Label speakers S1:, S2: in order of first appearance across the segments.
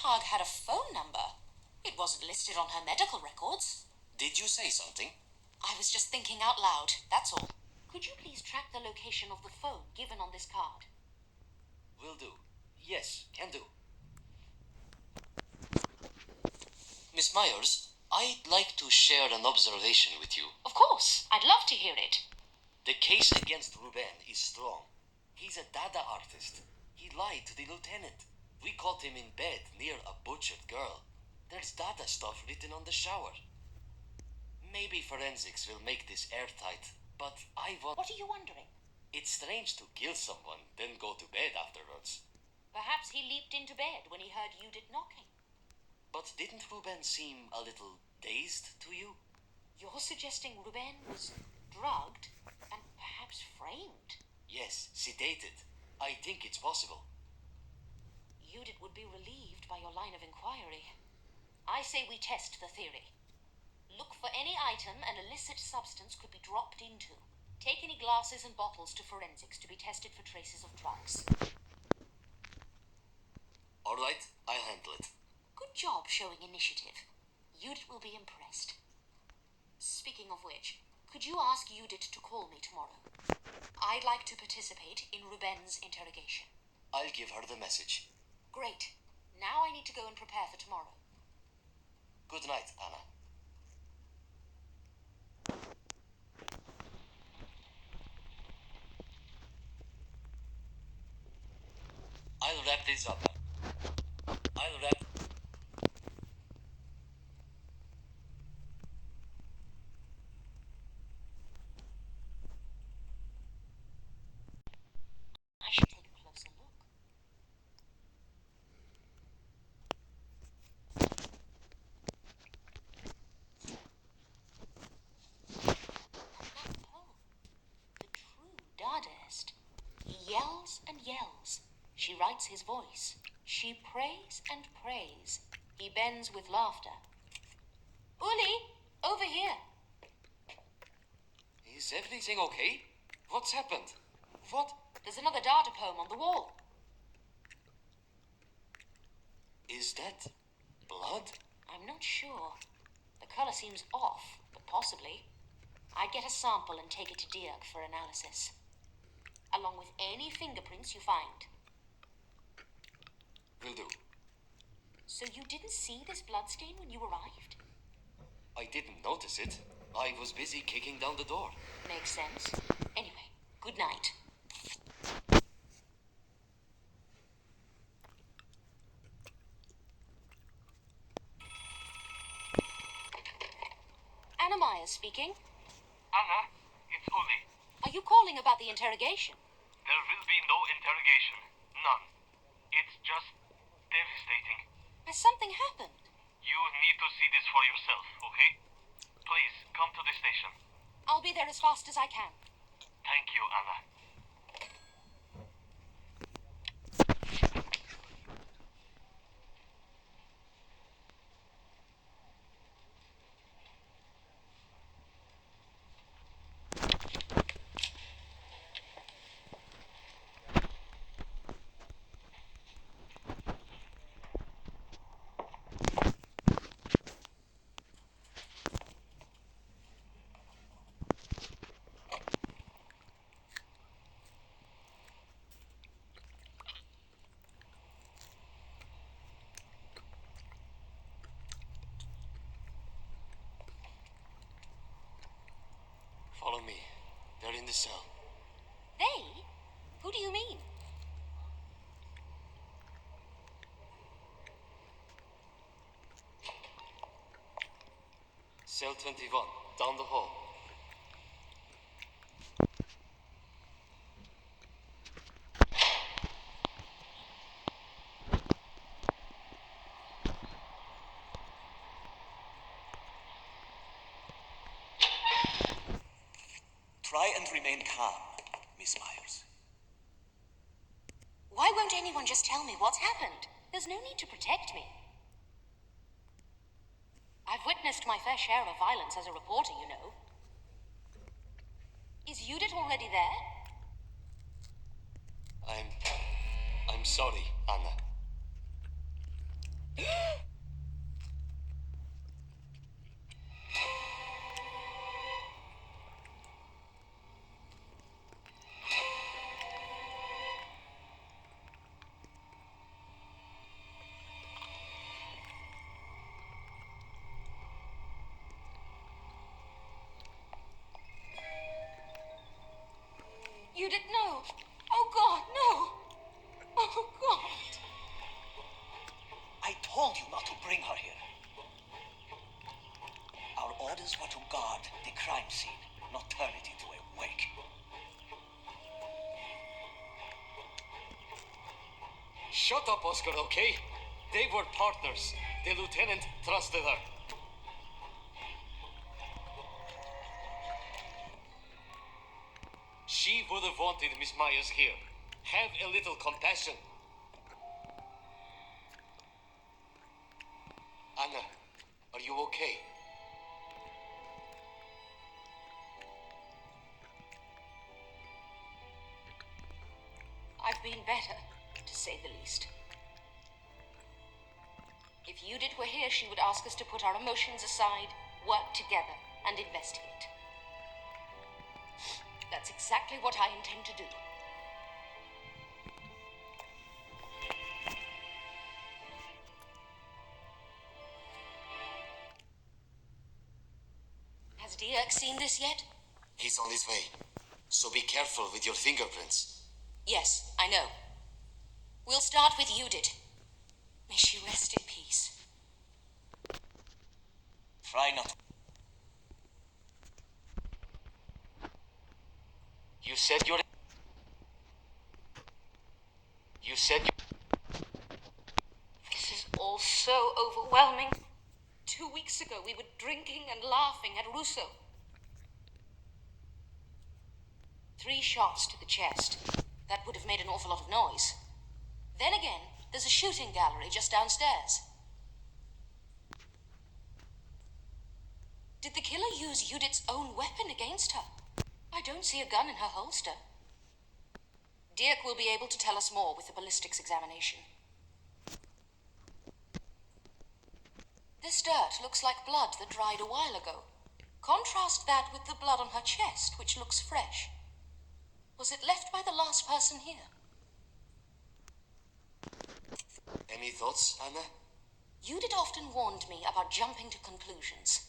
S1: card had a phone number. It wasn't listed on her medical records.
S2: Did you say something?
S1: I was just thinking out loud, that's all. Could you please track the location of the phone given on this card?
S2: Will do. Yes, can do. Miss Myers, I'd like to share an observation with you.
S1: Of course, I'd love to hear it.
S2: The case against Ruben is strong. He's a Dada artist. He lied to the lieutenant. We caught him in bed near a butchered girl. There's Dada stuff written on the shower. Maybe forensics will make this airtight, but I want...
S1: What are you wondering?
S2: It's strange to kill someone, then go to bed afterwards.
S1: Perhaps he leaped into bed when he heard Judith knocking.
S2: But didn't Ruben seem a little dazed to you?
S1: You're suggesting Ruben was drugged and perhaps framed?
S2: Yes, sedated. I think it's possible.
S1: Judith would be relieved by your line of inquiry. I say we test the theory. Look for any item an illicit substance could be dropped into. Take any glasses and bottles to forensics to be tested for traces of drugs.
S2: All right, I'll handle it.
S1: Good job showing initiative. Judith will be impressed. Speaking of which, could you ask Judith to call me tomorrow? I'd like to participate in Ruben's interrogation.
S2: I'll give her the message.
S1: Great. Now I need to go and prepare for tomorrow.
S2: Good night, Anna. I'll wrap this up. I'll wrap...
S1: I should take a closer look. Another poem. The true Dadaist. He yells and yells. She writes his voice. She prays and prays. He bends with laughter. Uli, over here.
S2: Is everything okay? What's happened? What?
S1: There's another Dada poem on the wall.
S2: Is that blood?
S1: I'm not sure. The color seems off, but possibly. I'd get a sample and take it to Dirk for analysis, along with any fingerprints you find.
S2: Will do.
S1: So you didn't see this bloodstain when you arrived?
S2: I didn't notice it. I was busy kicking down the door.
S1: Makes sense. Anyway, good night. Anna Myers speaking.
S3: Anna, it's Uli.
S1: Are you calling about the interrogation?
S3: There will be no interrogation. None. It's just devastating.
S1: Has something happened?
S3: You need to see this for yourself, okay? Please, come to the station.
S1: I'll be there as fast as I can.
S3: Thank you, Anna.
S2: Follow me. They're in the cell.
S1: They? Who do you mean?
S2: Cell 21, down the hall.
S4: Try and remain calm, Miss Myers.
S1: Why won't anyone just tell me what's happened? There's no need to protect me. I've witnessed my fair share of violence as a reporter, you know. Is Judith already there?
S2: I'm sorry, Anna.
S1: You didn't know. Oh, God, no. Oh, God.
S4: I told you not to bring her here. Our orders were to guard the crime scene, not turn it into a wake.
S2: Shut up, Oscar, okay? They were partners. The lieutenant trusted her. She would have wanted Miss Myers here. Have a little compassion. Anna, are you okay?
S1: I've been better, to say the least. If Judith were here, she would ask us to put our emotions aside, work together, and investigate. That's exactly what I intend to do. Has Dirk seen this yet?
S2: He's on his way. So be careful with your fingerprints.
S1: Yes, I know. We'll start with Judith. May she rest in peace.
S4: Try not to.
S2: You said you...
S1: This is all so overwhelming. 2 weeks ago, we were drinking and laughing at Russo. 3 shots to the chest. That would have made an awful lot of noise. Then again, there's a shooting gallery just downstairs. Did the killer use Judith's own weapon against her? I don't see a gun in her holster. Dirk will be able to tell us more with the ballistics examination. This dirt looks like blood that dried a while ago. Contrast that with the blood on her chest, which looks fresh. Was it left by the last person here?
S2: Any thoughts, Anna?
S1: Judith often warned me about jumping to conclusions.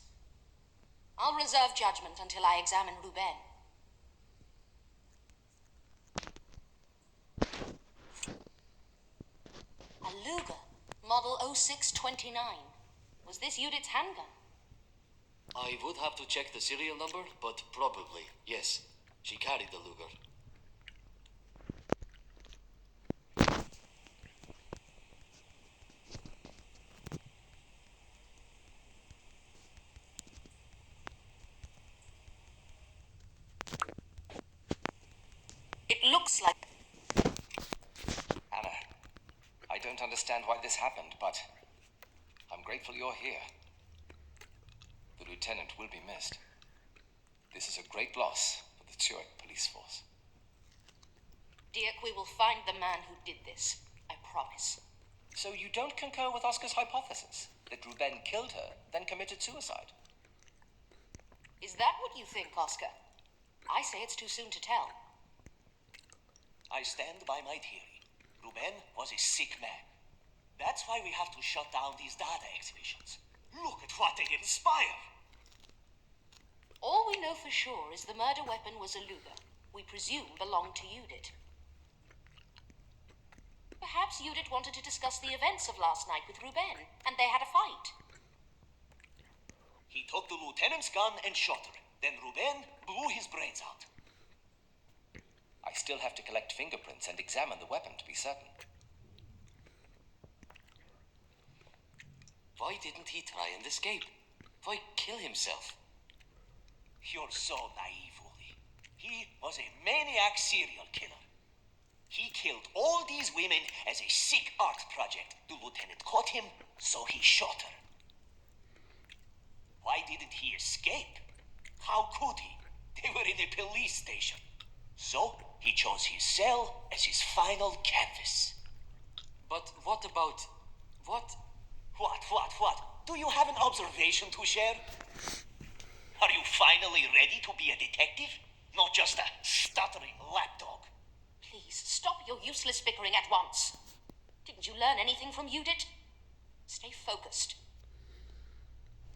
S1: I'll reserve judgment until I examine Ruben. A Luger, model 0629. Was this Judith's handgun?
S2: I would have to check the serial number, but probably, yes. She carried the Luger.
S1: It looks like...
S4: Anna, I don't understand why this happened, but I'm grateful you're here. The lieutenant will be missed. This is a great loss for the Zurich police force.
S1: Dirk, we will find the man who did this. I promise.
S4: So you don't concur with Oscar's hypothesis that Ruben killed her, then committed suicide?
S1: Is that what you think, Oscar? I say it's too soon to tell.
S4: I stand by my theory. Ruben was a sick man. That's why we have to shut down these Dada exhibitions. Look at what they inspire.
S1: All we know for sure is the murder weapon was a Luger. We presume belonged to Judith. Perhaps Judith wanted to discuss the events of last night with Ruben, and they had a fight.
S4: He took the lieutenant's gun and shot her. Then Ruben blew his brains out. I still have to collect fingerprints and examine the weapon to be certain.
S2: Why didn't he try and escape? Why kill himself?
S4: You're so naive, Wooly. He was a maniac serial killer. He killed all these women as a sick art project. The lieutenant caught him, so he shot her. Why didn't he escape? How could he? They were in a police station. So he chose his cell as his final canvas.
S2: But what about... what?
S5: What? Do you have an observation to share? Are you finally ready to be a detective? Not just a stuttering lapdog.
S1: Please, stop your useless bickering at once. Didn't you learn anything from Judith? Stay focused.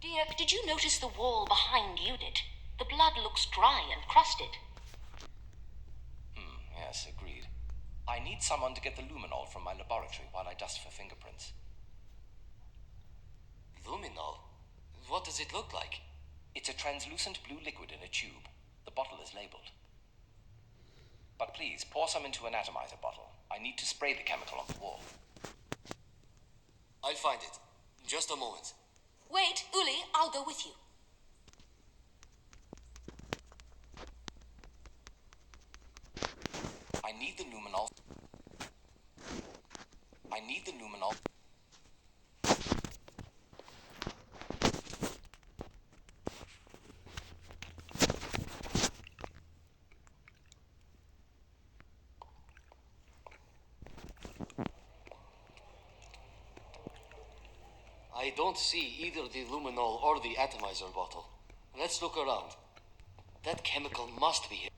S1: Dirk, did you notice the wall behind Judith? The blood looks dry and crusted.
S4: Yes, agreed. I need someone to get the luminol from my laboratory while I dust for fingerprints.
S2: Luminol? What does it look like?
S4: It's a translucent blue liquid in a tube. The bottle is labeled. But please, pour some into an atomizer bottle. I need to spray the chemical on the wall.
S2: I'll find it. Just a moment.
S1: Wait, Uli, I'll go with you.
S4: I need the luminol.
S2: I don't see either the luminol or the atomizer bottle. Let's look around. That chemical must be here.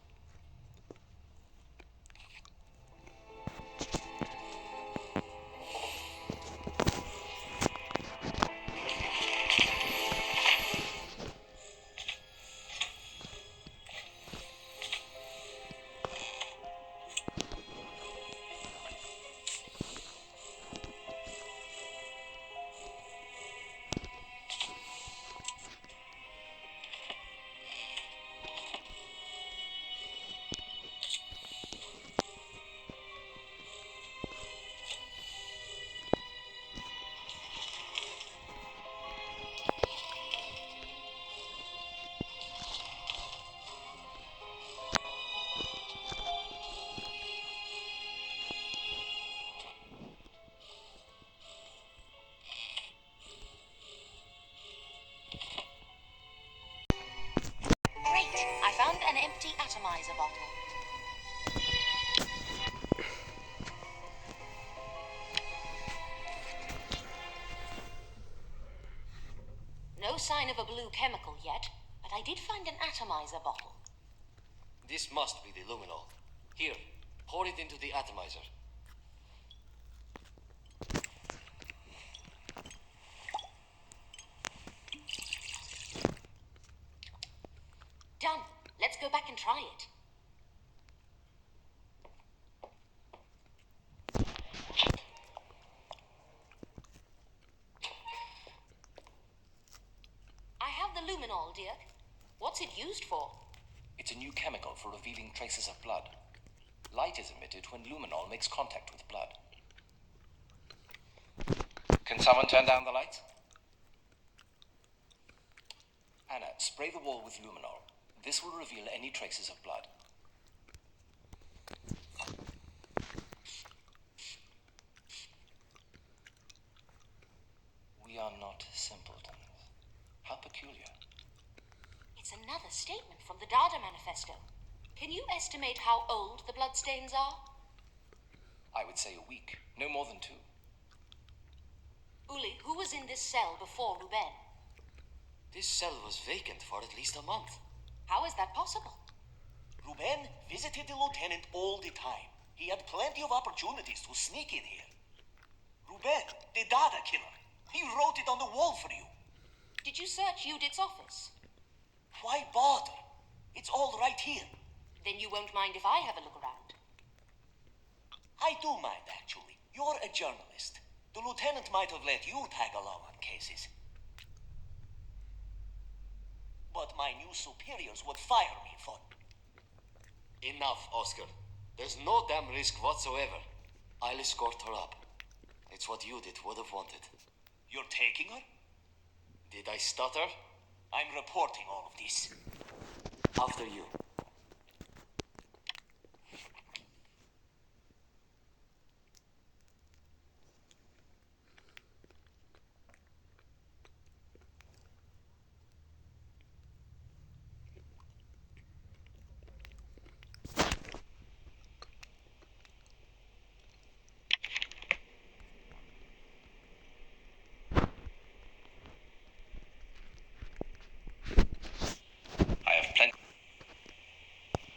S1: Great, I found an empty atomizer bottle. No sign of a blue chemical yet, but I did find an atomizer bottle.
S2: This must be the luminol. Here, pour it into the atomizer.
S1: Done. Let's go back and try it. I have the luminol, Dirk. What's it used for?
S4: It's a new chemical for revealing traces of blood. Light is emitted when luminol makes contact with blood. Can someone turn down the lights? Anna, spray the wall with luminol. This will reveal any traces of blood. We are not simpletons. How peculiar.
S1: It's another statement from the Dada manifesto. Can you estimate how old the bloodstains are?
S4: I would say a week, no more than 2.
S1: Uli, who was in this cell before Ruben?
S2: This cell was vacant for at least a month.
S1: How is that possible?
S5: Ruben visited the lieutenant all the time. He had plenty of opportunities to sneak in here. Ruben, the Dada killer. He wrote it on the wall for you.
S1: Did you search Judith's office?
S5: Why bother? It's all right here.
S1: Then you won't mind if I have a look around.
S5: I do mind, actually. You're a journalist. The lieutenant might have let you tag along on cases. But my new superiors would fire me for...
S2: Enough, Oscar. There's no damn risk whatsoever. I'll escort her up. It's what Judith would have wanted.
S5: You're taking her?
S2: Did I stutter?
S5: I'm reporting all of this.
S2: After you.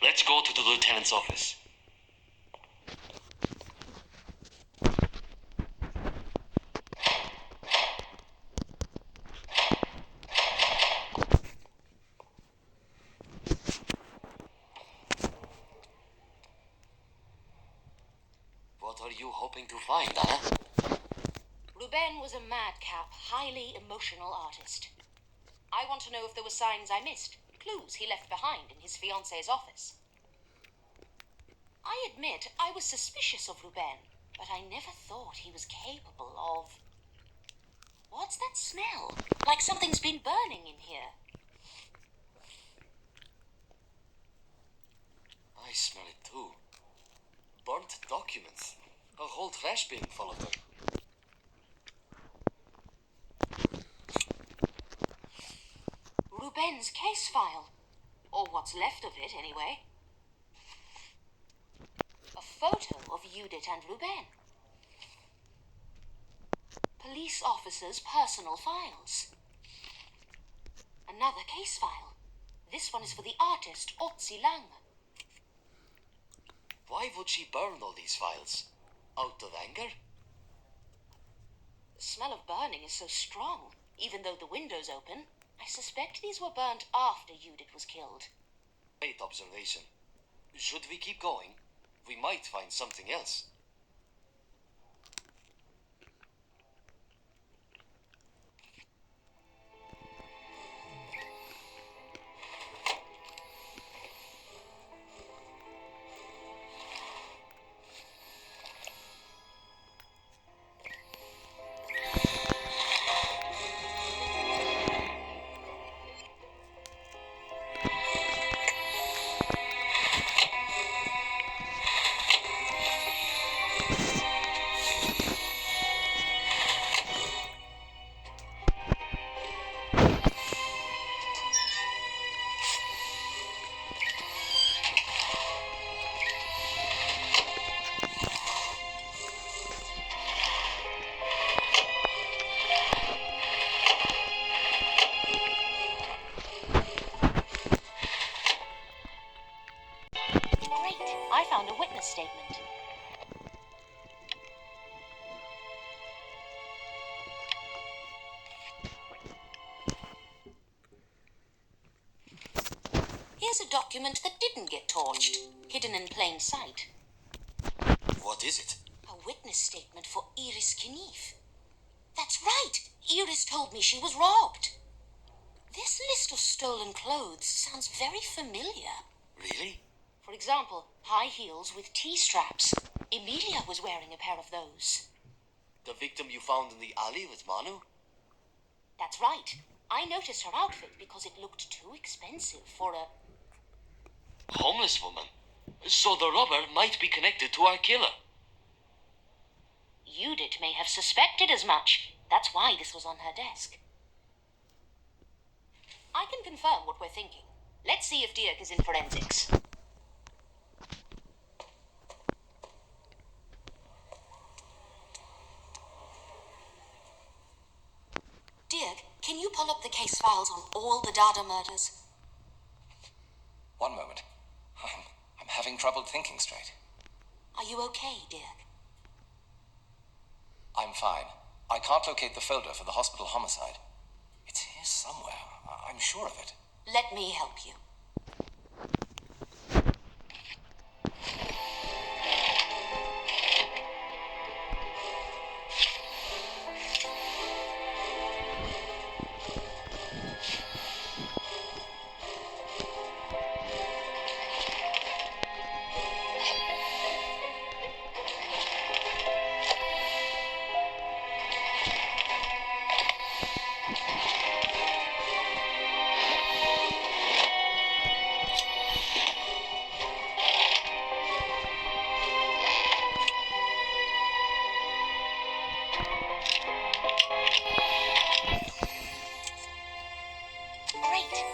S2: Let's go to the lieutenant's office. What are you hoping to find, Dada?
S1: Ruben was a madcap, highly emotional artist. I want to know if there were signs I missed, clues he left behind in his fiancée's office. I admit I was suspicious of Ruben, but I never thought he was capable of... What's that smell? Like something's been burning in here.
S2: I smell it too. Burnt documents. A whole trash bin full of them.
S1: Ruben's case file. Or what's left of it, anyway. A photo of Judith and Ruben. Police officers' personal files. Another case file. This one is for the artist Otzi Lang.
S2: Why would she burn all these files? Out of anger?
S1: The smell of burning is so strong, even though the window's open. I suspect these were burnt after Judith was killed.
S2: Great observation. Should we keep going? We might find something else.
S1: I found a witness statement. Here's a document that didn't get torched, hidden in plain sight.
S2: What is it?
S1: A witness statement for Iris Knief. That's right! Iris told me she was robbed. This list of stolen clothes sounds very familiar.
S2: Really?
S1: For example, high heels with T-straps. Emilia was wearing a pair of those.
S2: The victim you found in the alley with Manu?
S1: That's right. I noticed her outfit because it looked too expensive for a...
S2: Homeless woman? So the robber might be connected to our killer.
S1: Judith may have suspected as much. That's why this was on her desk. I can confirm what we're thinking. Let's see if Dirk is in forensics. Dirk, can you pull up the case files on all the Dada murders?
S4: One moment. I'm having trouble thinking straight.
S1: Are you okay, Dirk?
S4: I'm fine. I can't locate the folder for the hospital homicide. It's here somewhere. I'm sure of it.
S1: Let me help you.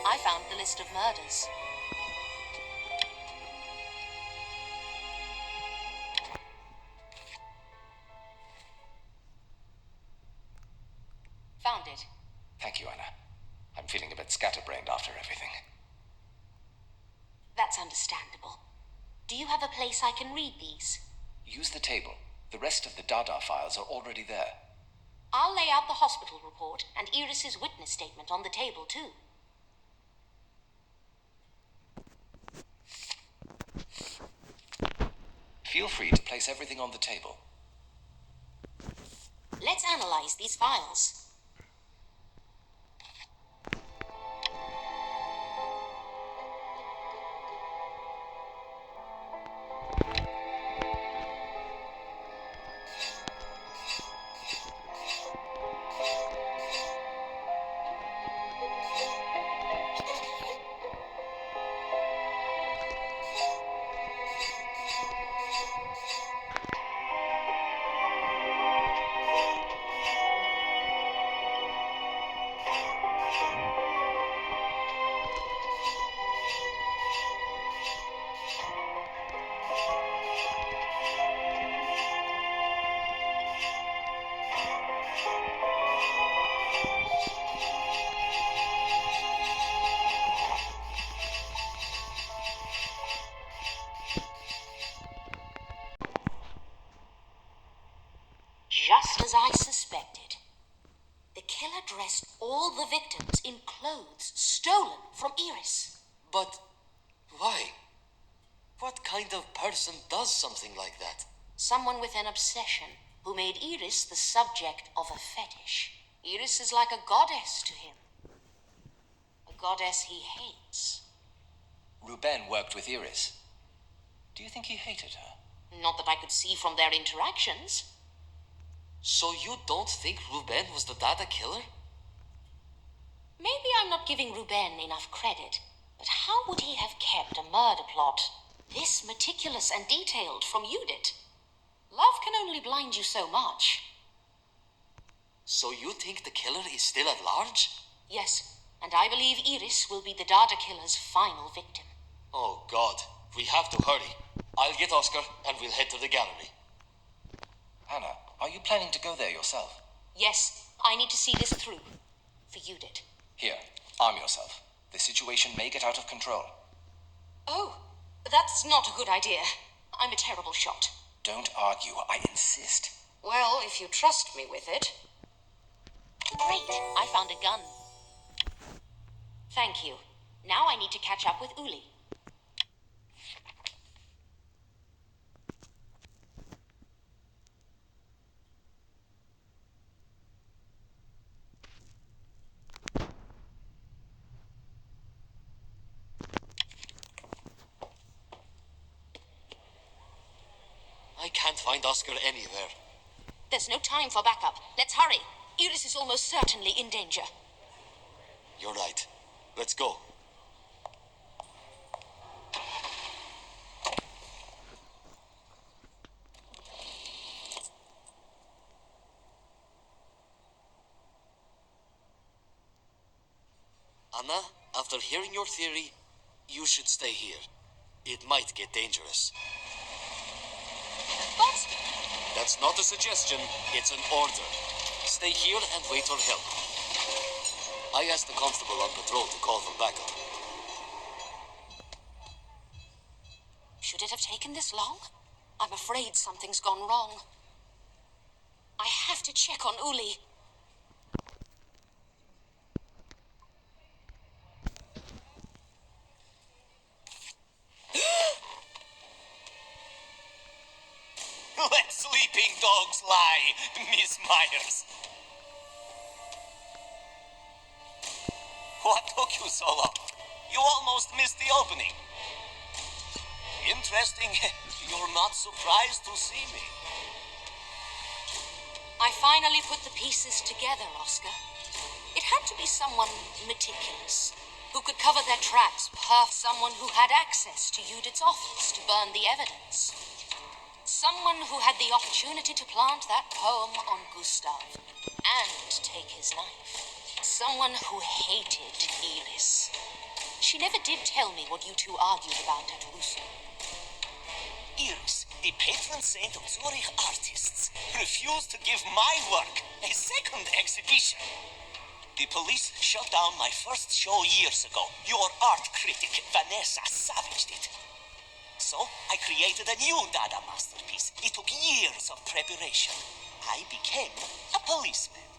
S1: I found the list of murders. Found it.
S4: Thank you, Anna. I'm feeling a bit scatterbrained after everything.
S1: That's understandable. Do you have a place I can read these?
S4: Use the table. The rest of the Dada files are already there.
S1: I'll lay out the hospital report and Iris's witness statement on the table, too.
S4: Feel free to place everything on the table.
S1: Let's analyze these files. Just as I suspected. The killer dressed all the victims in clothes stolen from Iris.
S2: But why? What kind of person does something like that?
S1: Someone with an obsession who made Iris the subject of a fetish. Iris is like a goddess to him. A goddess he hates.
S4: Ruben worked with Iris. Do you think he hated her?
S1: Not that I could see from their interactions.
S2: So you don't think Ruben was the Dada killer?
S1: Maybe I'm not giving Ruben enough credit, but how would he have kept a murder plot this meticulous and detailed from Judith? Love can only blind you so much.
S2: So you think the killer is still at large?
S1: Yes, and I believe Iris will be the Dada killer's final victim.
S2: Oh God, we have to hurry. I'll get Oscar and we'll head to the gallery.
S4: Anna, are you planning to go there yourself?
S1: Yes, I need to see this through. For Judith.
S4: Here, arm yourself. The situation may get out of control.
S1: Oh, that's not a good idea. I'm a terrible shot.
S4: Don't argue, I insist.
S1: Well, if you trust me with it. Great, I found a gun. Thank you. Now I need to catch up with Uli.
S2: I can't find Oscar anywhere.
S1: There's no time for backup. Let's hurry. Iris is almost certainly in danger.
S2: You're right. Let's go. Anna, after hearing your theory, you should stay here. It might get dangerous.
S1: What?
S2: That's not a suggestion, it's an order. Stay here and wait for help. I asked the constable on patrol to call for backup.
S1: Should it have taken this long? I'm afraid something's gone wrong. I have to check on Uli.
S5: Let sleeping dogs lie, Miss Myers. What took you so long? You almost missed the opening. Interesting. You're not surprised to see me.
S1: I finally put the pieces together, Oscar. It had to be someone meticulous, who could cover their tracks, someone who had access to Judith's office to burn the evidence. Someone who had the opportunity to plant that poem on Gustav and take his knife. Someone who hated Iris. She never did tell me what you two argued about at Russo.
S5: Iris, the patron saint of Zurich artists, refused to give my work a second exhibition. The police shut down my first show years ago. Your art critic, Vanessa, savaged it. So, I created a new Dada masterpiece. It took years of preparation. I became a policeman.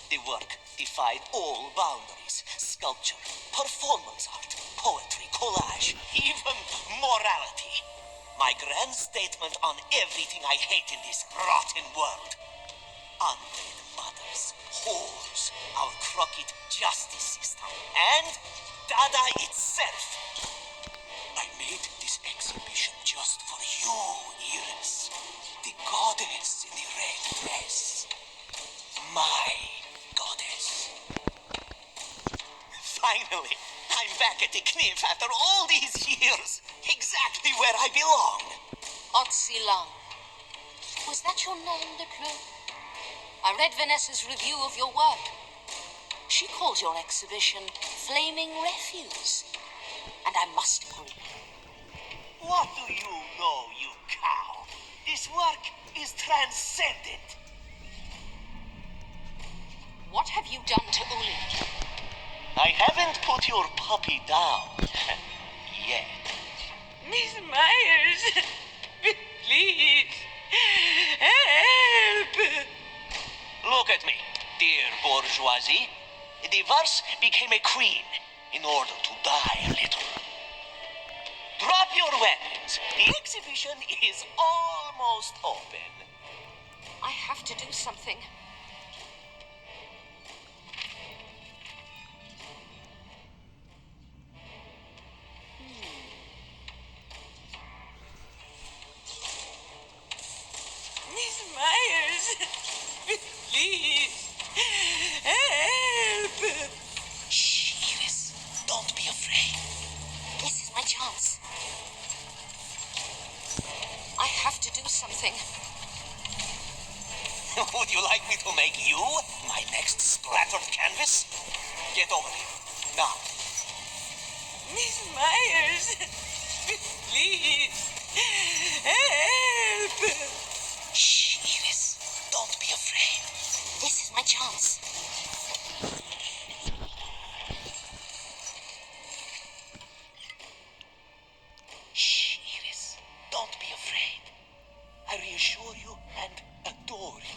S5: The work defied all boundaries. Sculpture, performance art, poetry, collage, even morality. My grand statement on everything I hate in this rotten world. Undead mothers, whores, our crooked justice system, and Dada itself. I made this exhibition just for you, Iris. The goddess in the red dress. My goddess. Finally, I'm back at the Kniff after all these years. Exactly where I belong.
S1: Otzi Lang. Was that your name, de Clou? I read Vanessa's review of your work. She calls your exhibition Flaming Refuse. And I must agree.
S5: What do you know, you cow? This work is transcendent.
S1: What have you done to Uli?
S5: I haven't put your puppy down yet.
S6: Miss Myers, please, help!
S5: Look at me, dear bourgeoisie. The verse became a queen in order to die a little. Drop your weapons. The exhibition is almost open.
S1: I have to do something.
S6: Miss Myers, please, help!
S5: Shh, Iris. Don't be afraid.
S1: This is my chance. I have to do something.
S5: Would you like me to make you my next splattered canvas? Get over here. Now.
S6: Miss Myers, please, help!
S5: Shh, Iris. Don't be afraid.
S1: This is my chance.
S5: Shh, Iris. Don't be afraid. I reassure you and adore you.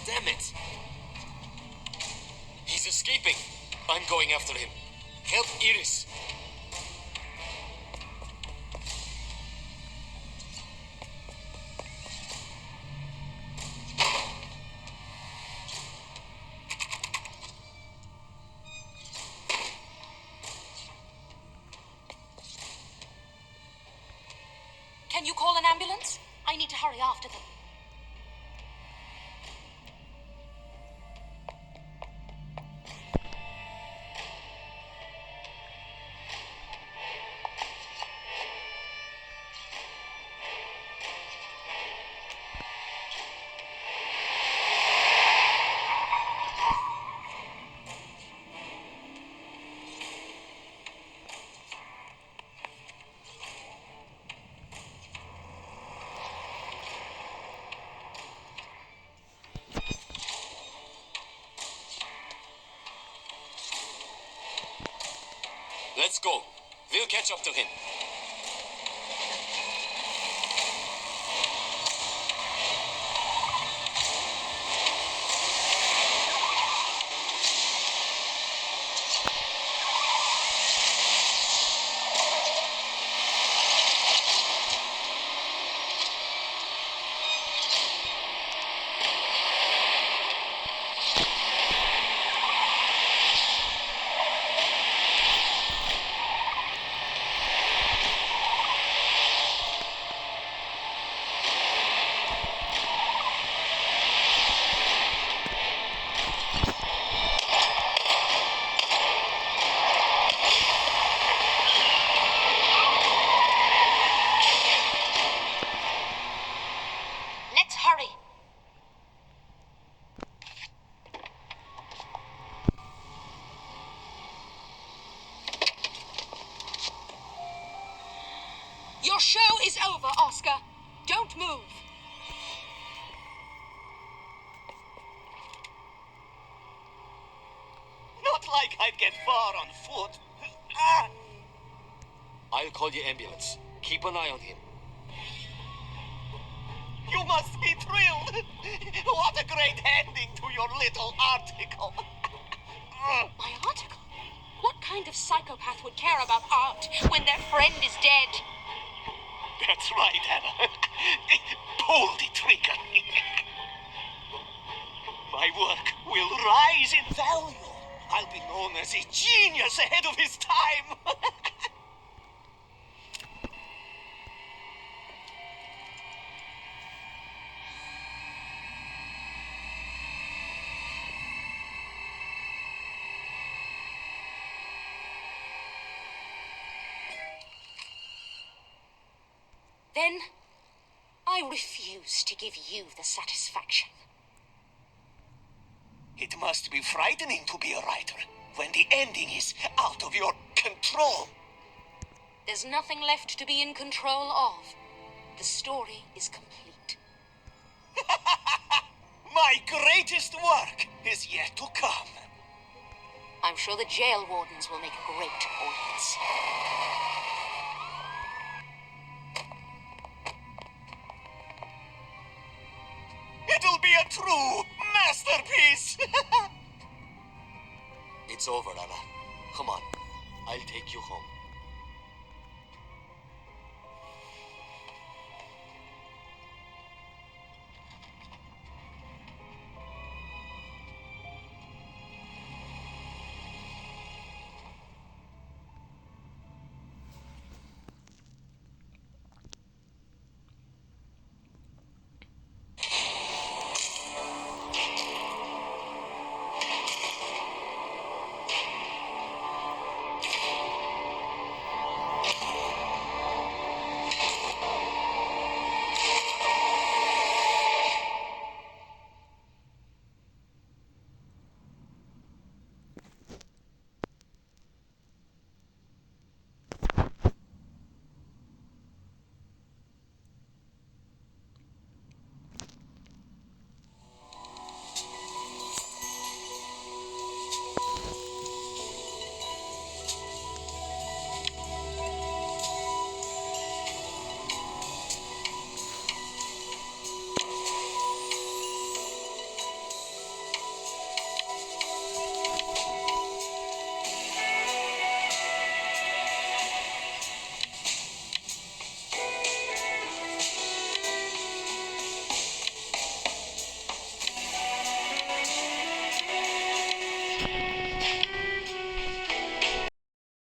S2: Damn it! He's escaping. I'm going after him. Help Iris.
S1: Can you call an ambulance? I need to hurry after them.
S2: Let's go. We'll catch up to him.
S1: show is over, Oscar. Don't move.
S5: Not like I'd get far on foot. Ah!
S2: I'll call the ambulance. Keep an eye on him.
S5: You must be thrilled. What a great ending to your little article.
S1: My article? What kind of psychopath would care about art when their friend is dead?
S5: That's right, Anna. Pull the trigger. My work will rise in value. I'll be known as a genius ahead of his time.
S1: Then, I refuse to give you the satisfaction.
S5: It must be frightening to be a writer when the ending is out of your control.
S1: There's nothing left to be in control of. The story is complete.
S5: My greatest work is yet to come.
S1: I'm sure the jail wardens will make a great audience.
S5: It'll be a true masterpiece.
S2: It's over, Anna. Come on. I'll take you home.